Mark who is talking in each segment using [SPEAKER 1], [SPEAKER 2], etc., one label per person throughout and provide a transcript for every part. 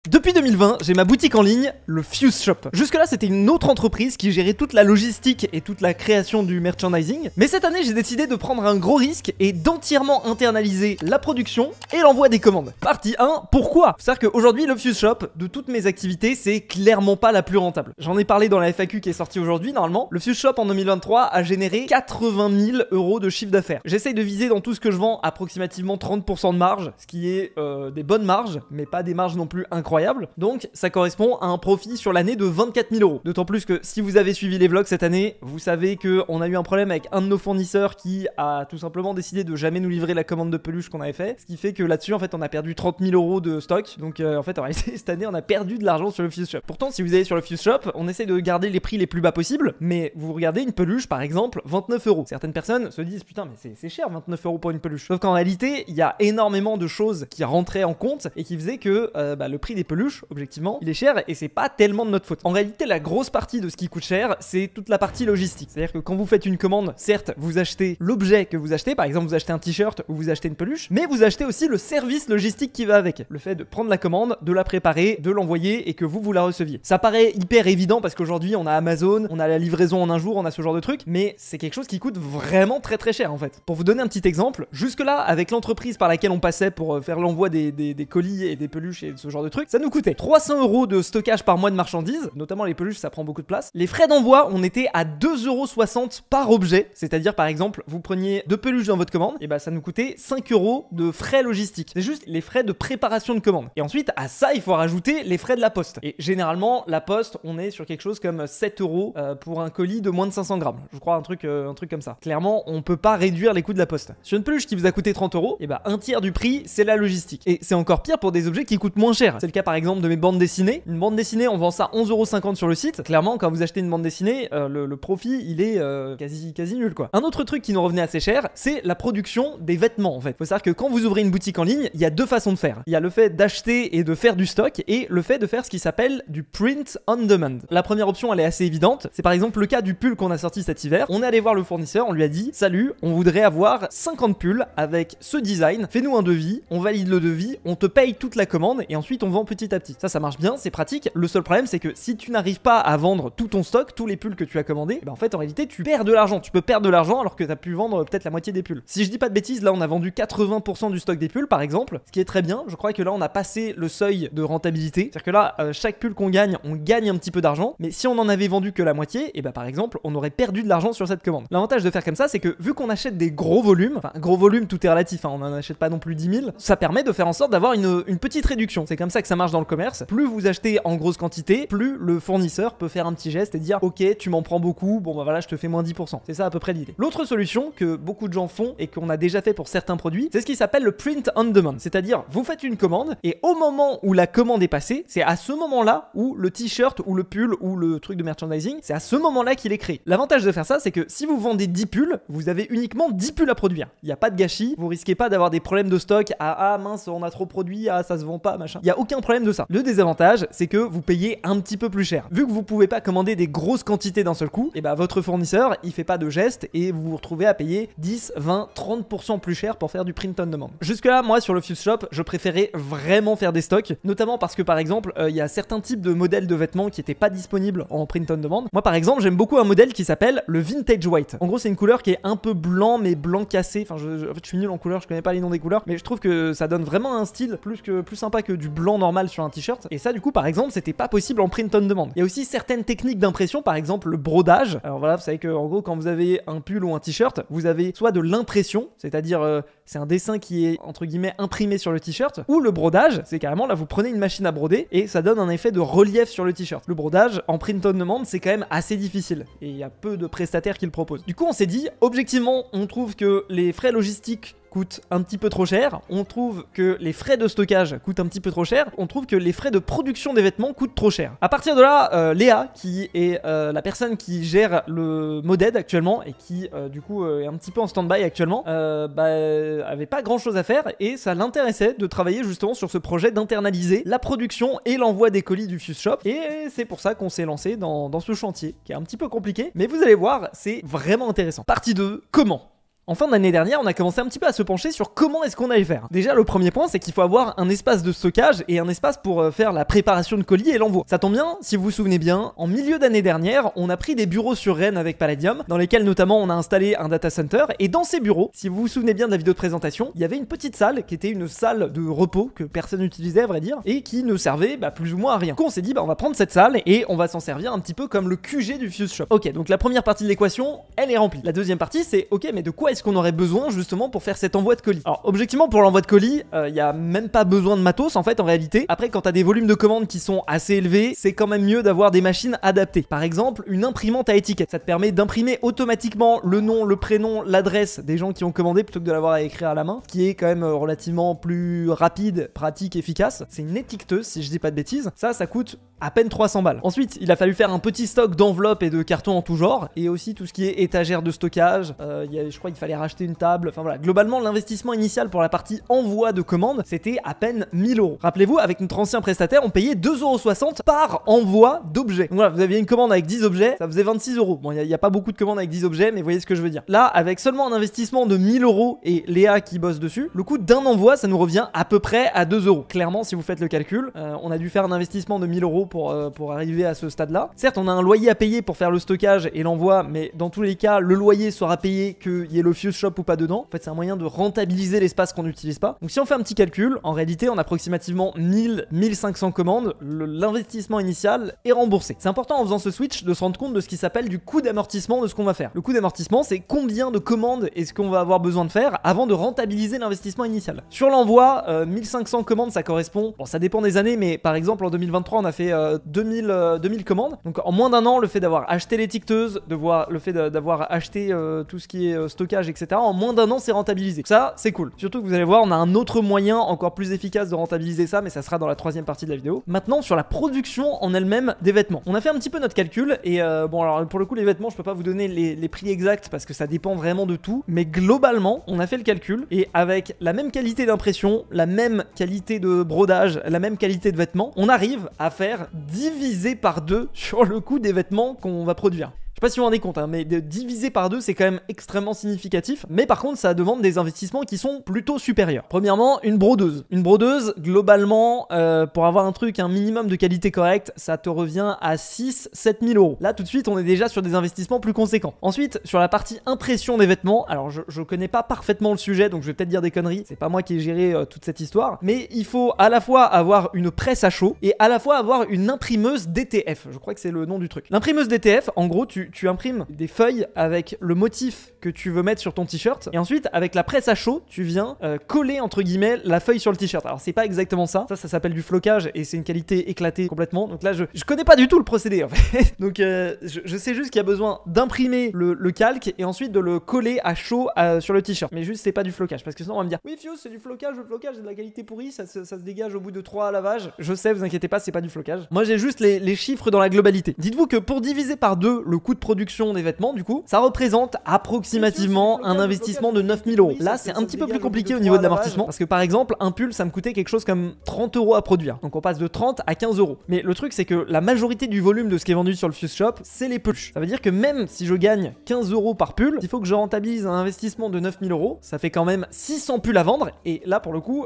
[SPEAKER 1] Depuis 2020, j'ai ma boutique en ligne, le Fuse Shop. Jusque-là, c'était une autre entreprise qui gérait toute la logistique et toute la création du merchandising. Mais cette année, j'ai décidé de prendre un gros risque et d'entièrement internaliser la production et l'envoi des commandes. Partie 1, pourquoi? C'est-à-dire qu'aujourd'hui, le Fuse Shop, de toutes mes activités, c'est clairement pas la plus rentable. J'en ai parlé dans la FAQ qui est sortie aujourd'hui, normalement. Le Fuse Shop en 2023 a généré 80 000 € de chiffre d'affaires. J'essaye de viser dans tout ce que je vends approximativement 30% de marge, ce qui est des bonnes marges, mais pas des marges non plus incroyables. Donc ça correspond à un profit sur l'année de 24 000 €. D'autant plus que si vous avez suivi les vlogs cette année, vous savez qu'on a eu un problème avec un de nos fournisseurs qui a tout simplement décidé de jamais nous livrer la commande de peluche qu'on avait fait. Ce qui fait que là-dessus, en fait, on a perdu 30 000 € de stock. Donc en fait, en réalité, cette année, on a perdu de l'argent sur le Fuse Shop. Pourtant, si vous allez sur le Fuse Shop, on essaie de garder les prix les plus bas possibles. Mais vous regardez une peluche, par exemple, 29 €. Certaines personnes se disent, putain, mais c'est cher, 29 € pour une peluche. Sauf qu'en réalité, il y a énormément de choses qui rentraient en compte et qui faisaient que le prix des peluches, objectivement, il est cher et c'est pas tellement de notre faute. En réalité, la grosse partie de ce qui coûte cher, c'est toute la partie logistique. C'est-à-dire que quand vous faites une commande, certes, vous achetez l'objet que vous achetez, par exemple, vous achetez un t-shirt ou vous achetez une peluche, mais vous achetez aussi le service logistique qui va avec. Le fait de prendre la commande, de la préparer, de l'envoyer et que vous la receviez. Ça paraît hyper évident parce qu'aujourd'hui, on a Amazon, on a la livraison en un jour, on a ce genre de truc, mais c'est quelque chose qui coûte vraiment très très cher en fait. Pour vous donner un petit exemple, jusque-là, avec l'entreprise par laquelle on passait pour faire l'envoi des colis et des peluches et ce genre de trucs, ça nous coûtait 300 € de stockage par mois de marchandises, notamment les peluches, ça prend beaucoup de place. Les frais d'envoi, on était à 2,60 € par objet, c'est-à-dire par exemple, vous preniez 2 peluches dans votre commande, et bah ça nous coûtait 5 € de frais logistiques. C'est juste les frais de préparation de commande. Et ensuite, à ça, il faut rajouter les frais de la poste. Et généralement, la poste, on est sur quelque chose comme 7 € pour un colis de moins de 500 grammes. Je crois un truc comme ça. Clairement, on peut pas réduire les coûts de la poste. Sur une peluche qui vous a coûté 30 €, et bah un tiers du prix, c'est la logistique. Et c'est encore pire pour des objets qui coûtent moins cher. C'est le cas par exemple de mes bandes dessinées. Une bande dessinée, on vend ça 11,50 € sur le site. Clairement, quand vous achetez une bande dessinée, le profit, il est quasi nul quoi. Un autre truc qui nous revenait assez cher, c'est la production des vêtements en fait. Faut savoir que quand vous ouvrez une boutique en ligne, il y a deux façons de faire. Il y a le fait d'acheter et de faire du stock et le fait de faire ce qui s'appelle du print on demand. La première option, elle est assez évidente. C'est par exemple le cas du pull qu'on a sorti cet hiver. On est allé voir le fournisseur, on lui a dit salut, on voudrait avoir 50 pulls avec ce design. Fais-nous un devis, on valide le devis, on te paye toute la commande et ensuite on vend petit à petit. Ça marche bien, c'est pratique. Le seul problème, c'est que si tu n'arrives pas à vendre tout ton stock, tous les pulls que tu as commandés, en fait, en réalité, tu perds de l'argent. Tu peux perdre de l'argent alors que tu as pu vendre peut-être la moitié des pulls. Si je dis pas de bêtises, là, on a vendu 80% du stock des pulls, par exemple, ce qui est très bien. Je crois que là, on a passé le seuil de rentabilité. C'est-à-dire que là, chaque pull qu'on gagne, on gagne un petit peu d'argent. Mais si on en avait vendu que la moitié, et par exemple, on aurait perdu de l'argent sur cette commande. L'avantage de faire comme ça, c'est que vu qu'on achète des gros volumes, enfin, gros volume, tout est relatif, hein, on n'en achète pas non plus 10 000, ça permet de faire en sorte d'avoir une petite réduction. C'est comme ça que ça marche dans le commerce. Plus vous achetez en grosse quantité, plus le fournisseur peut faire un petit geste et dire ok, tu m'en prends beaucoup, bon bah voilà, je te fais moins 10%. C'est ça à peu près l'idée. L'autre solution que beaucoup de gens font et qu'on a déjà fait pour certains produits, c'est ce qui s'appelle le print on demand. C'est-à-dire, vous faites une commande et au moment où la commande est passée, c'est à ce moment-là où le t-shirt ou le pull ou le truc de merchandising, c'est à ce moment-là qu'il est créé. L'avantage de faire ça, c'est que si vous vendez 10 pulls, vous avez uniquement 10 pulls à produire. Il n'y a pas de gâchis, vous risquez pas d'avoir des problèmes de stock, ah mince, on a trop produit, ah ça se vend pas, machin. Il n'y a aucun problème de ça. Le désavantage, c'est que vous payez un petit peu plus cher. Vu que vous pouvez pas commander des grosses quantités d'un seul coup, et votre fournisseur, il fait pas de geste et vous vous retrouvez à payer 10, 20, 30% plus cher pour faire du print on demand. Jusque là, moi sur le Fuse Shop, je préférais vraiment faire des stocks, notamment parce que par exemple, il y a certains types de modèles de vêtements qui étaient pas disponibles en print on demand. Moi par exemple, j'aime beaucoup un modèle qui s'appelle le vintage white. En gros, c'est une couleur qui est un peu blanc mais blanc cassé. Enfin, en fait, je suis nul en couleur, je connais pas les noms des couleurs, mais je trouve que ça donne vraiment un style plus sympa que du blanc normal sur un t-shirt. Et ça, du coup, par exemple, c'était pas possible en print on demand. Il y a aussi certaines techniques d'impression, par exemple le brodage. Alors voilà, vous savez que en gros, quand vous avez un pull ou un t-shirt, vous avez soit de l'impression, c'est-à-dire c'est un dessin qui est entre guillemets imprimé sur le t-shirt, ou le brodage, c'est carrément là vous prenez une machine à broder et ça donne un effet de relief sur le t-shirt. Le brodage en print on demand, c'est quand même assez difficile et il y a peu de prestataires qui le proposent. Du coup, on s'est dit, objectivement, on trouve que les frais logistiques coûte un petit peu trop cher, on trouve que les frais de stockage coûtent un petit peu trop cher, on trouve que les frais de production des vêtements coûtent trop cher. À partir de là, Léa, qui est la personne qui gère le Moded actuellement et qui du coup est un petit peu en stand-by actuellement, avait pas grand chose à faire et ça l'intéressait de travailler justement sur ce projet d'internaliser la production et l'envoi des colis du Fuse Shop, et c'est pour ça qu'on s'est lancé dans ce chantier qui est un petit peu compliqué, mais vous allez voir, c'est vraiment intéressant. Partie 2, comment ? En fin d'année dernière, on a commencé un petit peu à se pencher sur comment est-ce qu'on allait faire. Déjà, le premier point, c'est qu'il faut avoir un espace de stockage et un espace pour faire la préparation de colis et l'envoi. Ça tombe bien, si vous vous souvenez bien, en milieu d'année dernière, on a pris des bureaux sur Rennes avec Palladium, dans lesquels notamment on a installé un data center, et dans ces bureaux, si vous vous souvenez bien de la vidéo de présentation, il y avait une petite salle qui était une salle de repos que personne n'utilisait à vrai dire, et qui ne servait plus ou moins à rien. Donc on s'est dit, on va prendre cette salle et on va s'en servir un petit peu comme le QG du Fuse Shop. Ok, donc la première partie de l'équation, elle est remplie. La deuxième partie, c'est ok, mais de quoi est-ce qu'on aurait besoin justement pour faire cet envoi de colis? Alors objectivement, pour l'envoi de colis, il y a même pas besoin de matos en fait en réalité. Après, quand t'as des volumes de commandes qui sont assez élevés, c'est quand même mieux d'avoir des machines adaptées. Par exemple, une imprimante à étiquette. Ça te permet d'imprimer automatiquement le nom, le prénom, l'adresse des gens qui ont commandé plutôt que de l'avoir à écrire à la main, ce qui est quand même relativement plus rapide, pratique, efficace. C'est une étiqueteuse si je dis pas de bêtises. Ça coûte à peine 300 balles. Ensuite, il a fallu faire un petit stock d'enveloppes et de cartons en tout genre, et aussi tout ce qui est étagère de stockage. Je crois qu'il fallait racheter une table. Enfin voilà, globalement, l'investissement initial pour la partie envoi de commande, c'était à peine 1000 euros. Rappelez-vous, avec notre ancien prestataire, on payait 2,60 € par envoi d'objets. Donc voilà, vous aviez une commande avec 10 objets, ça faisait 26 euros. Bon, il n'y a pas beaucoup de commandes avec 10 objets, mais vous voyez ce que je veux dire. Là, avec seulement un investissement de 1000 euros et Léa qui bosse dessus, le coût d'un envoi, ça nous revient à peu près à 2 euros. Clairement, si vous faites le calcul, on a dû faire un investissement de 1000 euros pour arriver à ce stade-là. Certes, on a un loyer à payer pour faire le stockage et l'envoi, mais dans tous les cas, le loyer sera payé qu'il y ait le Fuse Shop ou pas dedans. En fait, c'est un moyen de rentabiliser l'espace qu'on n'utilise pas. Donc si on fait un petit calcul, en réalité, on a approximativement 1000-1500 commandes. L'investissement initial est remboursé. C'est important en faisant ce switch de se rendre compte de ce qui s'appelle du coût d'amortissement de ce qu'on va faire. Le coût d'amortissement, c'est combien de commandes est-ce qu'on va avoir besoin de faire avant de rentabiliser l'investissement initial. Sur l'envoi, 1500 commandes, ça correspond, bon, ça dépend des années, mais par exemple en 2023, on a fait 2000 commandes. Donc en moins d'un an, le fait d'avoir acheté l'étiqueteuse, le fait d'avoir acheté tout ce qui est stockage, etc., en moins d'un an, c'est rentabilisé. Ça, c'est cool. Surtout que vous allez voir, on a un autre moyen encore plus efficace de rentabiliser ça, mais ça sera dans la troisième partie de la vidéo. Maintenant, sur la production en elle-même des vêtements. On a fait un petit peu notre calcul, et bon, alors pour le coup, les vêtements, je peux pas vous donner les prix exacts parce que ça dépend vraiment de tout, mais globalement, on a fait le calcul, et avec la même qualité d'impression, la même qualité de brodage, la même qualité de vêtements, on arrive à faire diviser par 2 sur le coût des vêtements qu'on va produire. Je sais pas si vous vous rendez compte, mais de diviser par 2, c'est quand même extrêmement significatif. Mais par contre, ça demande des investissements qui sont plutôt supérieurs. Premièrement, une brodeuse. Une brodeuse, globalement, pour avoir un minimum de qualité correcte, ça te revient à 6-7 000 euros. Là, tout de suite, on est déjà sur des investissements plus conséquents. Ensuite, sur la partie impression des vêtements, alors je connais pas parfaitement le sujet, donc je vais peut-être dire des conneries. C'est pas moi qui ai géré toute cette histoire. Mais il faut à la fois avoir une presse à chaud et à la fois avoir une imprimeuse DTF. Je crois que c'est le nom du truc. L'imprimeuse DTF, en gros, tu imprimes des feuilles avec le motif que tu veux mettre sur ton t-shirt, et ensuite avec la presse à chaud tu viens coller entre guillemets la feuille sur le t-shirt. Alors c'est pas exactement ça s'appelle du flocage et c'est une qualité éclatée complètement. Donc là je connais pas du tout le procédé en fait. Donc je sais juste qu'il y a besoin d'imprimer le calque et ensuite de le coller à chaud sur le t-shirt, mais juste c'est pas du flocage, parce que sinon on va me dire oui Fuse c'est du flocage, le flocage est de la qualité pourrie, ça se dégage au bout de 3 lavages. Je sais, vous inquiétez pas, c'est pas du flocage. Moi j'ai juste les chiffres dans la globalité. Dites-vous que pour diviser par 2 le coût de production des vêtements, du coup, ça représente approximativement un investissement de 9000 euros. Là, c'est un petit peu plus compliqué au niveau de l'amortissement, parce que par exemple, un pull, ça me coûtait quelque chose comme 30 euros à produire. Donc on passe de 30 à 15 euros. Mais le truc, c'est que la majorité du volume de ce qui est vendu sur le Fuse Shop, c'est les pulls. Ça veut dire que même si je gagne 15 euros par pull, il faut que je rentabilise un investissement de 9000 euros. Ça fait quand même 600 pulls à vendre. Et là, pour le coup,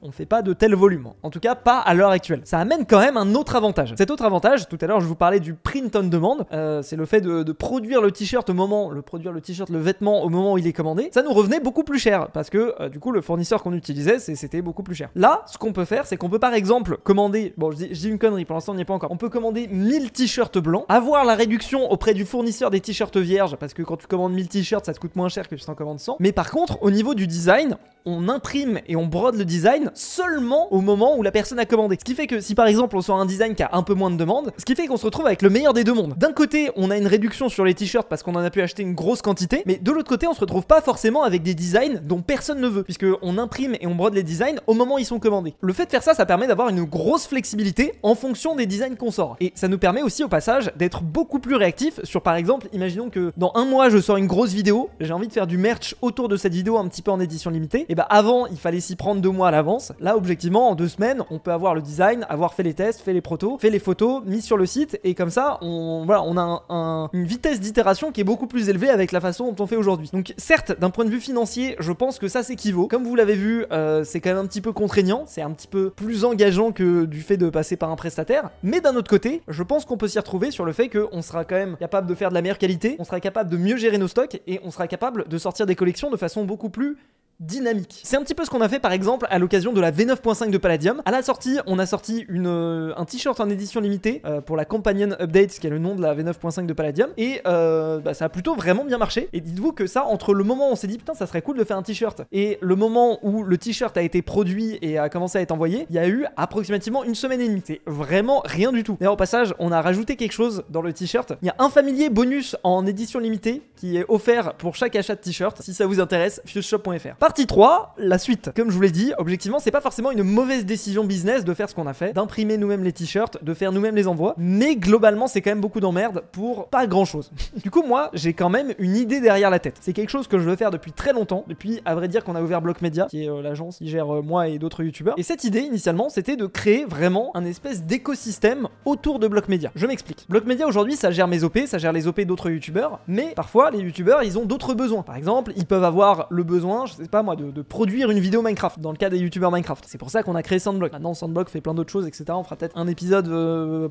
[SPEAKER 1] on fait pas de tel volume. En tout cas, pas à l'heure actuelle. Ça amène quand même un autre avantage. Cet autre avantage, tout à l'heure, je vous parlais du print on demand. C'est le fait de produire le t-shirt le vêtement au moment où il est commandé. Ça nous revenait beaucoup plus cher parce que du coup, le fournisseur qu'on utilisait, c'était beaucoup plus cher. Là, ce qu'on peut faire, c'est qu'on peut par exemple commander, bon, je dis une connerie, pour l'instant, on n'y est pas encore. On peut commander 1000 t-shirts blancs, avoir la réduction auprès du fournisseur des t-shirts vierges, parce que quand tu commandes 1000 t-shirts, ça te coûte moins cher que si tu en commandes 100. Mais par contre, au niveau du design, on imprime et on brode le design seulement au moment où la personne a commandé. Ce qui fait que si par exemple on sort un design qui a un peu moins de demandes, ce qui fait qu'on se retrouve avec le meilleur des deux mondes. D'un côté, on a une réduction sur les t-shirts parce qu'on en a pu acheter une grosse quantité, mais de l'autre côté, on se retrouve pas forcément avec des designs dont personne ne veut, puisque on imprime et on brode les designs au moment où ils sont commandés. Le fait de faire ça, ça permet d'avoir une grosse flexibilité en fonction des designs qu'on sort. Et ça nous permet aussi au passage d'être beaucoup plus réactif sur, par exemple, imaginons que dans un mois je sors une grosse vidéo, j'ai envie de faire du merch autour de cette vidéo un petit peu en édition limitée, et bah avant il fallait s'y prendre 2 mois à l'avance. Là objectivement en 2 semaines on peut avoir le design, avoir fait les tests, fait les protos, fait les photos, mis sur le site, et comme ça on a une vitesse d'itération qui est beaucoup plus élevée avec la façon dont on fait aujourd'hui. Donc certes, d'un point de vue financier, je pense que ça s'équivaut. Comme vous l'avez vu, c'est quand même un petit peu contraignant, c'est un petit peu plus engageant que du fait de passer par un prestataire, mais d'un autre côté, je pense qu'on peut s'y retrouver sur le fait qu'on sera quand même capable de faire de la meilleure qualité, on sera capable de mieux gérer nos stocks et on sera capable de sortir des collections de façon beaucoup plus dynamique. C'est un petit peu ce qu'on a fait par exemple à l'occasion de la V9.5 de Palladium. À la sortie, on a sorti un t-shirt en édition limitée pour la Companion Update, qui est le nom de la V9.5 de Palladium, et ça a plutôt vraiment bien marché. Et dites-vous que ça, entre le moment où on s'est dit putain ça serait cool de faire un t-shirt et le moment où le t-shirt a été produit et a commencé à être envoyé, il y a eu approximativement 1 semaine et demie. C'est vraiment rien du tout. D'ailleurs au passage, on a rajouté quelque chose dans le t-shirt. Il y a un familier bonus en édition limitée qui est offert pour chaque achat de t-shirt. Si ça vous intéresse, fuseshop.fr. Partie 3, la suite. Comme je vous l'ai dit, objectivement, c'est pas forcément une mauvaise décision business de faire ce qu'on a fait, d'imprimer nous-mêmes les t-shirts, de faire nous-mêmes les envois, mais globalement, c'est quand même beaucoup d'emmerde pour pas grand-chose. Du coup, moi, j'ai quand même une idée derrière la tête. C'est quelque chose que je veux faire depuis très longtemps, depuis, à vrai dire, qu'on a ouvert Block Media, qui est l'agence qui gère moi et d'autres youtubeurs. Et cette idée, initialement, c'était de créer vraiment un espèce d'écosystème autour de Block Media. Je m'explique. Block Media, aujourd'hui, ça gère mes OP, ça gère les OP d'autres youtubeurs, mais parfois, les youtubeurs, ils ont d'autres besoins. Par exemple, ils peuvent avoir le besoin, je sais pas moi, de produire une vidéo Minecraft, dans le cas des youtubeurs Minecraft. C'est pour ça qu'on a créé Sandblock. Maintenant, Sandblock fait plein d'autres choses, etc. On fera peut-être un épisode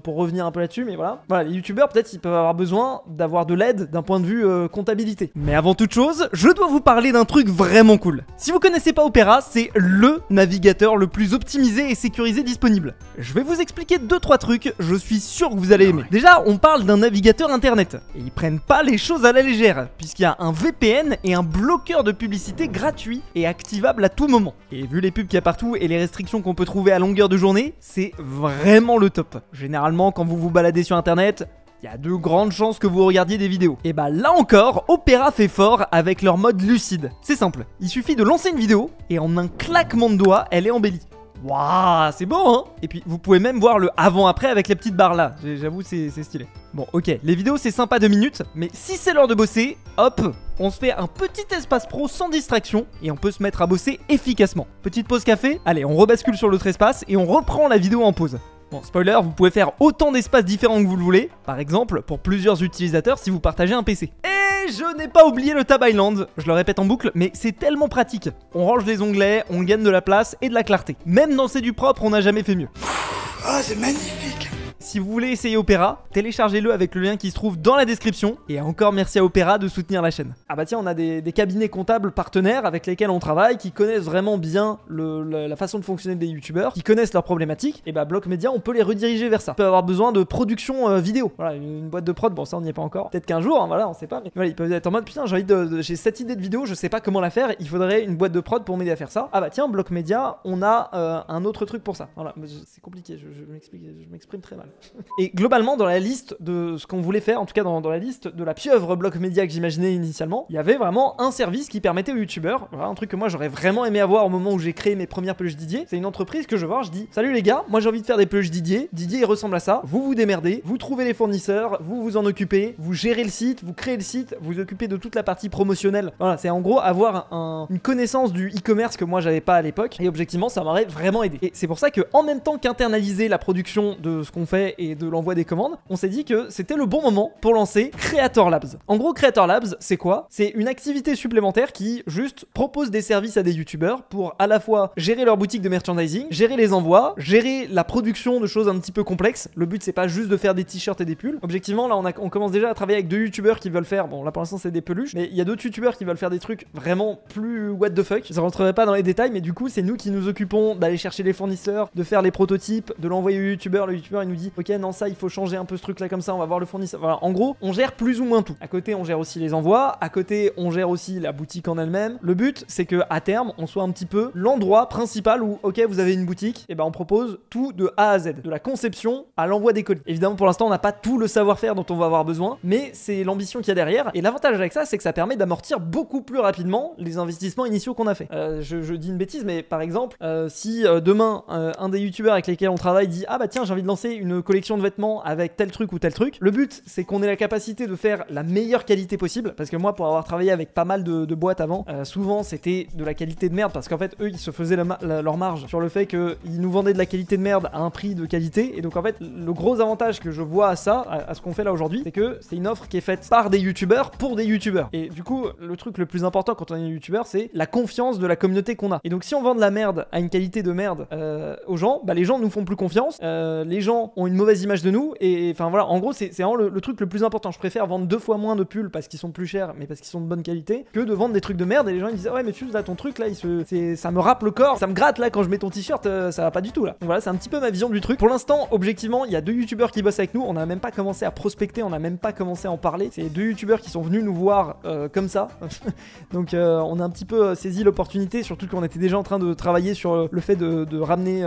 [SPEAKER 1] pour revenir un peu là-dessus, mais voilà. Voilà, les youtubeurs, peut-être, ils peuvent avoir besoin d'avoir de l'aide d'un point de vue comptabilité. Mais avant toute chose, je dois vous parler d'un truc vraiment cool. Si vous connaissez pas Opera, c'est le navigateur le plus optimisé et sécurisé disponible. Je vais vous expliquer 2-3 trucs, je suis sûr que vous allez aimer. Déjà, on parle d'un navigateur internet. Et ils prennent pas les choses à la légère, puisqu'il y a un VPN et un bloqueur de publicité gratuit et activable à tout moment. Et vu les pubs qu'il y a partout et les restrictions qu'on peut trouver à longueur de journée, c'est vraiment le top. Généralement, quand vous vous baladez sur internet, il y a de grandes chances que vous regardiez des vidéos. Et bah là encore, Opera fait fort avec leur mode lucide. C'est simple, il suffit de lancer une vidéo et en un claquement de doigts, elle est embellie. Waouh, c'est beau hein. Et puis vous pouvez même voir le avant-après avec les petites barres là. J'avoue c'est stylé. Bon ok, les vidéos c'est sympa 2 minutes, mais si c'est l'heure de bosser, hop, on se fait un petit espace pro sans distraction et on peut se mettre à bosser efficacement. Petite pause café, allez on rebascule sur l'autre espace et on reprend la vidéo en pause. Bon, spoiler, vous pouvez faire autant d'espaces différents que vous le voulez, par exemple pour plusieurs utilisateurs si vous partagez un PC. Et je n'ai pas oublié le Tab Island, je le répète en boucle, mais c'est tellement pratique. On range les onglets, on gagne de la place et de la clarté. Même dans C'est du propre, on n'a jamais fait mieux.
[SPEAKER 2] Ah, c'est magnifique!
[SPEAKER 1] Si vous voulez essayer Opera, téléchargez-le avec le lien qui se trouve dans la description. Et encore merci à Opera de soutenir la chaîne. Ah bah tiens, on a des cabinets comptables partenaires avec lesquels on travaille, qui connaissent vraiment bien la façon de fonctionner des youtubeurs, qui connaissent leurs problématiques. Et bah Block Media, on peut les rediriger vers ça. Ils peuvent avoir besoin de production vidéo. Voilà, une boîte de prod, bon ça on n'y est pas encore. Peut-être qu'un jour, hein, voilà, on sait pas. Mais voilà, ils peuvent être en mode putain, j'ai cette idée de vidéo, je sais pas comment la faire, il faudrait une boîte de prod pour m'aider à faire ça. Ah bah tiens, Block Media, on a un autre truc pour ça. Voilà, c'est compliqué, je m'exprime très mal. Et globalement, dans la liste de ce qu'on voulait faire, en tout cas dans la liste de la pieuvre Block Media que j'imaginais initialement, il y avait vraiment un service qui permettait aux youtubeurs, voilà, un truc que moi j'aurais vraiment aimé avoir au moment où j'ai créé mes premières peluches Didier. C'est une entreprise que je vois, je dis salut les gars, moi j'ai envie de faire des peluches Didier. Didier il ressemble à ça, vous vous démerdez, vous trouvez les fournisseurs, vous vous en occupez, vous gérez le site, vous créez le site, vous occupez de toute la partie promotionnelle. Voilà, c'est en gros avoir une connaissance du e-commerce que moi j'avais pas à l'époque, et objectivement ça m'aurait vraiment aidé. Et c'est pour ça que en même temps qu'internaliser la production de ce qu'on fait et de l'envoi des commandes, on s'est dit que c'était le bon moment pour lancer Creator Labs. En gros, Creator Labs, c'est quoi? C'est une activité supplémentaire qui juste propose des services à des youtubeurs pour à la fois gérer leur boutique de merchandising, gérer les envois, gérer la production de choses un petit peu complexes. Le but c'est pas juste de faire des t-shirts et des pulls. Objectivement, là on commence déjà à travailler avec 2 youtubeurs qui veulent faire, bon là pour l'instant c'est des peluches, mais il y a d'autres youtubeurs qui veulent faire des trucs vraiment plus what the fuck. Je rentrerai pas dans les détails, mais du coup c'est nous qui nous occupons d'aller chercher les fournisseurs, de faire les prototypes, de l'envoyer au youtubeur. Le youtubeur il nous dit ok non ça il faut changer un peu ce truc là comme ça, on va voir le fournisseur. Voilà, en gros, on gère plus ou moins tout. À côté, on gère aussi les envois, à côté, on gère aussi la boutique en elle-même. Le but, c'est que à terme, on soit un petit peu l'endroit principal où OK, vous avez une boutique, et ben on propose tout de A à Z, de la conception à l'envoi des colis. Évidemment, pour l'instant, on n'a pas tout le savoir-faire dont on va avoir besoin, mais c'est l'ambition qu'il y a derrière, et l'avantage avec ça, c'est que ça permet d'amortir beaucoup plus rapidement les investissements initiaux qu'on a fait. Je dis une bêtise, mais par exemple, si demain un des youtubeurs avec lesquels on travaille dit ah bah tiens, j'ai envie de lancer une collection de vêtements avec tel truc ou tel truc. Le but, c'est qu'on ait la capacité de faire la meilleure qualité possible, parce que moi, pour avoir travaillé avec pas mal de boîtes avant, souvent c'était de la qualité de merde, parce qu'en fait, eux, ils se faisaient leur marge sur le fait qu'ils nous vendaient de la qualité de merde à un prix de qualité. Et donc en fait, le gros avantage que je vois à ça, à ce qu'on fait là aujourd'hui, c'est que c'est une offre qui est faite par des youtubeurs pour des youtubeurs. Et du coup, le truc le plus important quand on est youtubeur, c'est la confiance de la communauté qu'on a. Et donc si on vend de la merde à une qualité de merde aux gens, bah les gens nous font plus confiance, les gens ont une mauvaise image de nous, et enfin voilà, en gros c'est vraiment le truc le plus important. Je préfère vendre 2 fois moins de pulls parce qu'ils sont plus chers, mais parce qu'ils sont de bonne qualité, que de vendre des trucs de merde et les gens ils disent ouais mais Fuse là ton truc là ça me râpe le corps, ça me gratte là quand je mets ton t-shirt, ça va pas du tout là. Donc voilà, c'est un petit peu ma vision du truc. Pour l'instant, objectivement, il y a 2 youtubeurs qui bossent avec nous, on a même pas commencé à prospecter, on a même pas commencé à en parler. C'est 2 youtubeurs qui sont venus nous voir comme ça. Donc on a un petit peu saisi l'opportunité, surtout qu'on était déjà en train de travailler sur le fait de ramener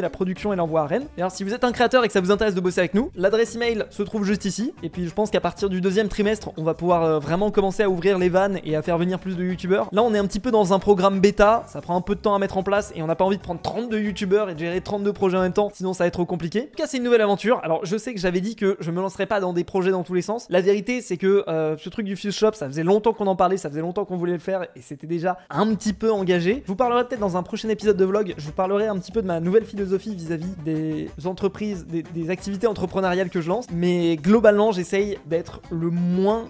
[SPEAKER 1] la production et l'envoi à Rennes. Et alors si vous êtes un créateur et que ça vous intéresse de bosser avec nous, l'adresse email se trouve juste ici. Et puis je pense qu'à partir du 2e trimestre, on va pouvoir vraiment commencer à ouvrir les vannes et à faire venir plus de youtubeurs. Là on est un petit peu dans un programme bêta, ça prend un peu de temps à mettre en place et on n'a pas envie de prendre 32 youtubeurs et de gérer 32 projets en même temps, sinon ça va être trop compliqué. En tout cas c'est une nouvelle aventure. Alors je sais que j'avais dit que je me lancerais pas dans des projets dans tous les sens. La vérité c'est que ce truc du Fuse Shop, ça faisait longtemps qu'on en parlait, ça faisait longtemps qu'on voulait le faire et c'était déjà un petit peu engagé. Je vous parlerai peut-être dans un prochain épisode de vlog, je vous parlerai un petit peu de ma nouvelle philosophie vis-à-vis des entreprises, des activités entrepreneuriales que je lance, mais globalement j'essaye d'être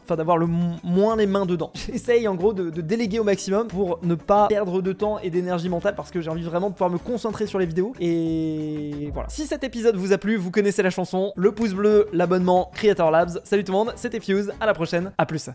[SPEAKER 1] d'avoir le moins les mains dedans. J'essaye en gros de déléguer au maximum pour ne pas perdre de temps et d'énergie mentale, parce que j'ai envie vraiment de pouvoir me concentrer sur les vidéos. Et voilà. Si cet épisode vous a plu, vous connaissez la chanson, le pouce bleu, l'abonnement, Creator Labs. Salut tout le monde, c'était Fuse, à la prochaine, à plus.